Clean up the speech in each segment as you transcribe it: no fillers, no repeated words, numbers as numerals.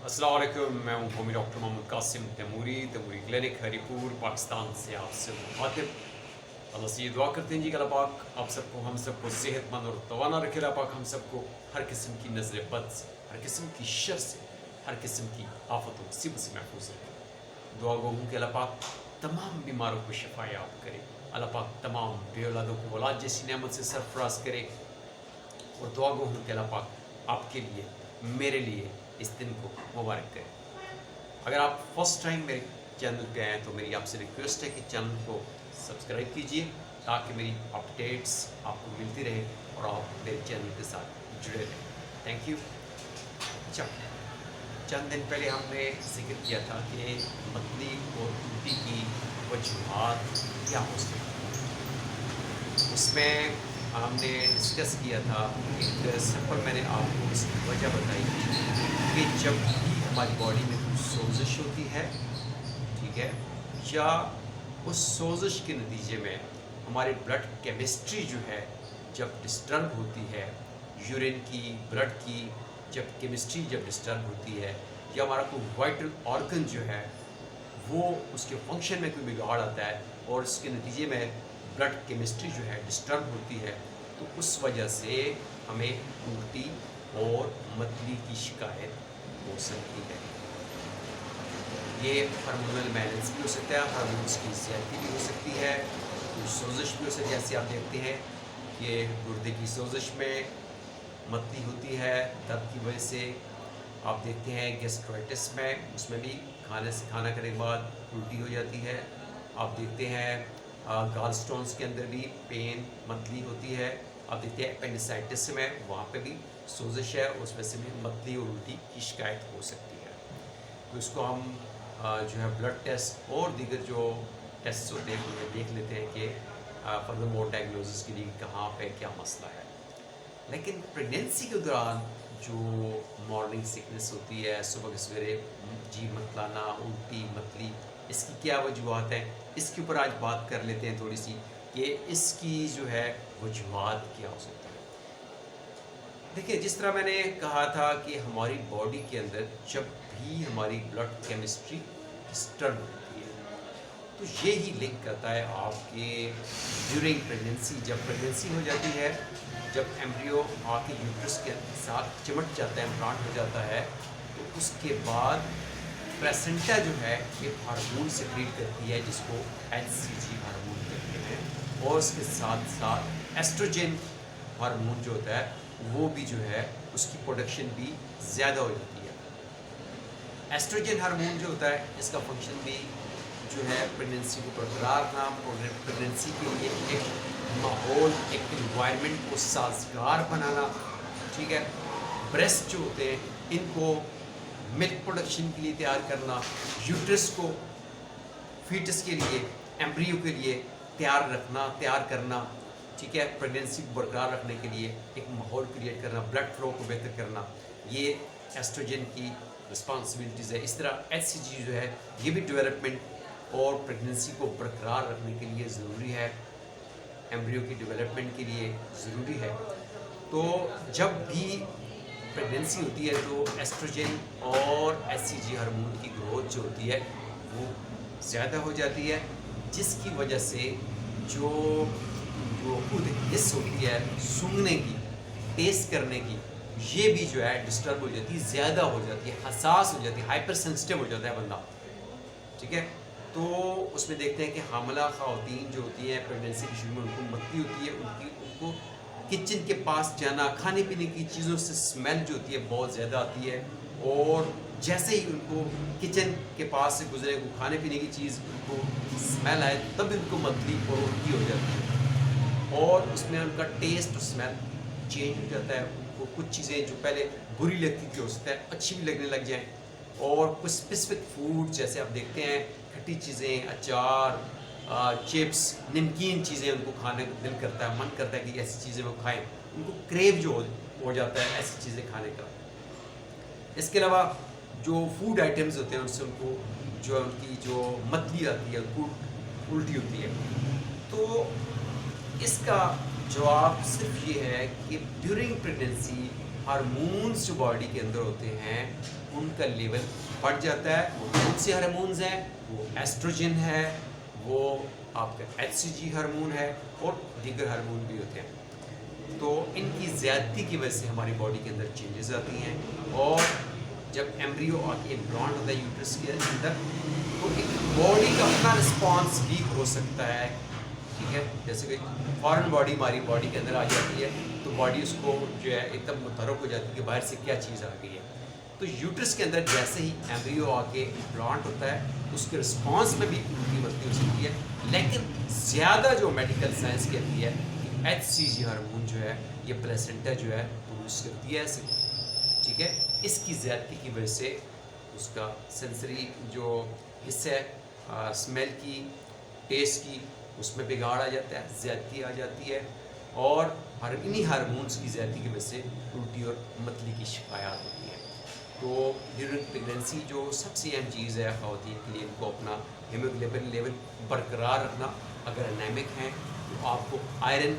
अस्सलाम वालेकुम, मैं हूँ कौमी डॉक्टर मोहम्मद कासिम तैमूरी क्लिनिक हरीपुर पाकिस्तान से आपसे मुखातिब। अल्लाह से ये दुआ करते हैं जी कि अल्लाह पाक आप सबको हम सबको सेहतमंद और तवाना रखे। अल्लाह पाक हम सबको हर किस्म की नज़र बद से, हर किस्म की शर से, हर किस्म की आफतों मुसीबत से महफूज रखे। दुआ गो हूँ कि अल्लाह पाक तमाम बीमारों को शफा याब करे। अल्लाह पाक तमाम बेऔलादों को औलाद जैसी नेमत से सरफराज करे। और दुआ गो हूँ कि अल्लाह पाक आपके लिए, मेरे लिए इस दिन को मुबारक करें। अगर आप फर्स्ट टाइम मेरे चैनल पे आए तो मेरी आपसे रिक्वेस्ट है कि चैनल को सब्सक्राइब कीजिए ताकि मेरी अपडेट्स आपको मिलती रहे और आप मेरे चैनल के साथ जुड़े रहें। Thank you. चंद दिन पहले हमने जिक्र किया था कि मतली और उल्टी की वजूहात क्या हो सकती है। उसमें हमने डिस्कस किया था, एक सिंपल मैंने आपको इसकी वजह बताई थी कि जब भी हमारी बॉडी में कुछ सोजिश होती है, ठीक है, या उस सोजिश के नतीजे में हमारे ब्लड केमिस्ट्री जो है जब डिस्टर्ब होती है, यूरिन की, ब्लड की जब केमिस्ट्री जब डिस्टर्ब होती है, या हमारा कोई वाइटल ऑर्गन जो है वो उसके फंक्शन में कोई बिगाड़ आता है और उसके नतीजे में ब्लड केमिस्ट्री जो है डिस्टर्ब होती है, तो उस वजह से हमें उल्टी और मतली की शिकायत हो सकती है। ये हार्मोनल बैलेंस भी हो सकता है, हार्मोन्स की ज़्यादती भी हो सकती है, कुछ सोजिश भी हो सकती है। जैसे आप देखते हैं कि गुर्दे की सोजिश में मतली होती है दर्द की वजह से। आप देखते हैं गैस्ट्राइटिस में, उसमें भी खाने करने के बाद उल्टी हो जाती है। आप देखते हैं गाल स्टोन्स के अंदर भी पेन मतली होती है। आप देखते हैं अपेंडिसाइटिस में, वहाँ पे भी सोजिश है, उस वजह से भी मतली और उल्टी की शिकायत हो सकती है। तो इसको हम जो है ब्लड टेस्ट और दीगर जो टेस्ट होते हैं उन्हें देख लेते हैं कि फर्दर मोर डायग्नोसिस के लिए कहाँ पे क्या मसला है। लेकिन प्रेगनेंसी के दौरान जो मॉर्निंग सिकनेस होती है, सुबह के सवेरे जी मतलाना, उल्टी मतली, इसकी क्या वजूहत हैं, इसके ऊपर आज बात कर लेते हैं थोड़ी सी कि इसकी जो है वजूहत क्या हो सकती है। देखिए, जिस तरह मैंने कहा था कि हमारी बॉडी के अंदर जब भी हमारी ब्लड केमिस्ट्री डिस्टर्ब होती है तो ये ही लिंक करता है आपके ड्यूरिंग प्रेगनेंसी। जब प्रेगनेंसी हो जाती है, जब एम्ब्रियो आके यूट्रस के साथ चिमट जाता है, इम्प्लांट हो जाता है, तो उसके बाद प्लेसेंटा जो है एक हार्मोन सेक्रेट करती है जिसको HCG हार्मोन कहते हैं, और उसके साथ साथ एस्ट्रोजन हार्मोन जो होता है वो भी जो है उसकी प्रोडक्शन भी ज़्यादा हो जाती है। एस्ट्रोजन हार्मोन जो होता है इसका फंक्शन भी जो है प्रेगनेंसी को बरकरार रखना, प्रेगनेंसी के लिए एक माहौल, एक इन्वायरमेंट को साजगार बनाना, ठीक है। ब्रेस्ट जो होते हैं इनको मिल्क प्रोडक्शन के लिए तैयार करना, यूट्रस को फीटस के लिए, एम्ब्रियो के लिए तैयार करना, ठीक है। प्रेगनेंसी को बरकरार रखने के लिए एक माहौल क्रिएट करना, ब्लड फ्लो को बेहतर करना, ये एस्ट्रोजन की रिस्पॉन्सिबिलिटीज़ है। इस तरह HCG जो है ये भी डेवलपमेंट और प्रेगनेंसी को बरकरार रखने के लिए ज़रूरी है, एम्ब्रियो की डेवलपमेंट के लिए ज़रूरी है। तो जब भी प्रेगनेंसी होती है तो एस्ट्रोजन और HCG हार्मोन की ग्रोथ जो होती है वो ज़्यादा हो जाती है, जिसकी वजह से जो खुद हिस्स होती है सूंघने की, टेस्ट करने की, ये भी जो है डिस्टर्ब हो जाती है, ज़्यादा हो जाती है, हसास हो जाती है, हाइपर सेंसिटिव हो जाता है बंदा, ठीक है। तो उसमें देखते हैं कि हामला ख़वातीन जो होती हैं प्रेगनेंसी के शुरू में उनको मतली होती है, उनको किचन के पास जाना, खाने पीने की चीज़ों से स्मेल जो होती है बहुत ज़्यादा आती है, और जैसे ही उनको किचन के पास से गुजरे, वो खाने पीने की चीज़ उनको स्मेल आए तब उनको मतली और उल्टी हो जाती है, और उसमें उनका टेस्ट और स्मेल चेंज हो जाता है। उनको कुछ चीज़ें जो पहले बुरी लगती थी हो सकता है अच्छी भी लगने लग जाएँ, और कुछ स्पेसिफिक फूड जैसे आप देखते हैं खट्टी चीज़ें, अचार, चिप्स, नमकीन चीज़ें उनको खाने का दिल करता है, मन करता है कि ऐसी चीज़ें वो खाएं, उनको क्रेव जो हो जाता है ऐसी चीज़ें खाने का। इसके अलावा जो फूड आइटम्स होते हैं उनसे उनको जो उनकी जो मतली आती है, उनको उल्टी होती है। तो इसका जवाब सिर्फ ये है कि ड्यूरिंग प्रेगनेंसी हार्मोन्स जो बॉडी के अंदर होते हैं उनका लेवल बढ़ जाता है। वो कौन से हार्मोन्स हैं? वो एस्ट्रोजन है, वो आपका एचसीजी हार्मोन है और दीगर हार्मोन भी होते हैं। तो इनकी ज़्यादती की वजह से हमारी बॉडी के अंदर चेंजेस आती हैं और जब एम्ब्रियो आके इम्प्लांट होता है यूट्रस के अंदर तो एक बॉडी का अपना रिस्पॉन्स वीक हो सकता है, ठीक है। जैसे कि फॉरेन बॉडी हमारी बॉडी के अंदर आ जाती है तो बॉडी उसको जो है एकदम मुतरक हो जाती है कि बाहर से क्या चीज़ आ गई है। तो यूट्रस के अंदर जैसे ही एम्ब्रियो आके इम्प्लांट होता है उसके रिस्पॉन्स में भी उल्टी मलती हो सकती है। लेकिन ज़्यादा जो मेडिकल साइंस कहती है कि एचसीजी हार्मोन जो है ये प्लेसेंटा जो है प्रोड्यूस करती है ऐसे, ठीक है। इसकी ज़्यादती की वजह से उसका सेंसरी जो हिस्सा है स्मेल की, टेस्ट की, उसमें बिगाड़ आ जाता है, ज़्यादती आ जाती है और इन्हीं हार्मोन्स की ज़्यादती की वजह से उल्टी और मतली की शिकायत होती है। तो ड्यूरिंग प्रेगनेंसी जो सबसे अहम चीज़ है ख़वातीन के लिए, इनको अपना हीमोग्लोबिन लेवल बरकरार रखना। अगर एनेमिक हैं तो आपको iron,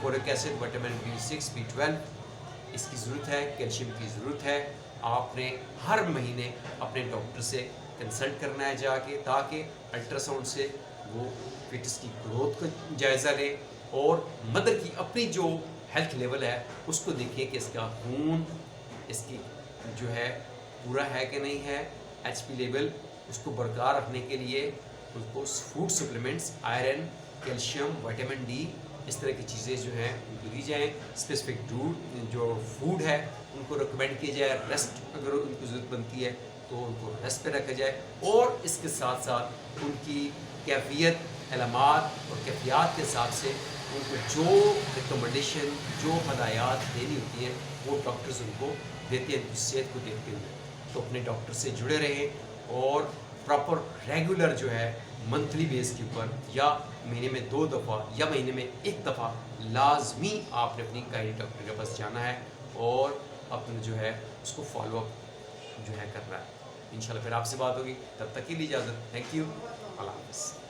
folic acid, vitamin B6, B12 इसकी ज़रूरत है, कैल्शियम की ज़रूरत है। आपने हर महीने अपने डॉक्टर से कंसल्ट करना है जाके, ताकि अल्ट्रासाउंड से वो फिटस की ग्रोथ का जायज़ा लें और मदर की अपनी जो हेल्थ लेवल है उसको देखें कि इसका खून इसकी जो है पूरा है कि नहीं है। HP लेवल उसको बरकरार रखने के लिए उसको food supplements, iron, calcium, vitamin D इस तरह की चीज़ें जो हैं उनको दी जाएँ। स्पेसिफिक जो फूड है उनको रिकमेंड किया जाए। रेस्ट अगर उनको ज़रूरत बनती है तो उनको रेस्ट पे रखा जाए और इसके साथ साथ उनकी कैफियत, अलामात और कैफियत के हिसाब से उनको जो रिकमेंडेशन, जो हदायत देनी होती हैं वो डॉक्टर्स उनको देते हैं सेहत को देखते हुए। तो अपने डॉक्टर से जुड़े रहें और प्रॉपर रेगुलर जो है मंथली बेस के ऊपर या महीने में 2 दफ़ा या महीने में 1 दफ़ा लाजमी आपने अपनी गाइनी डॉक्टर के पास जाना है और अपना जो है उसको फॉलोअप जो है करना है। इंशाल्लाह फिर आपसे बात होगी, तब तक के लिए इजाज़त। थैंक यू, अल्लाह हाफ़िज़।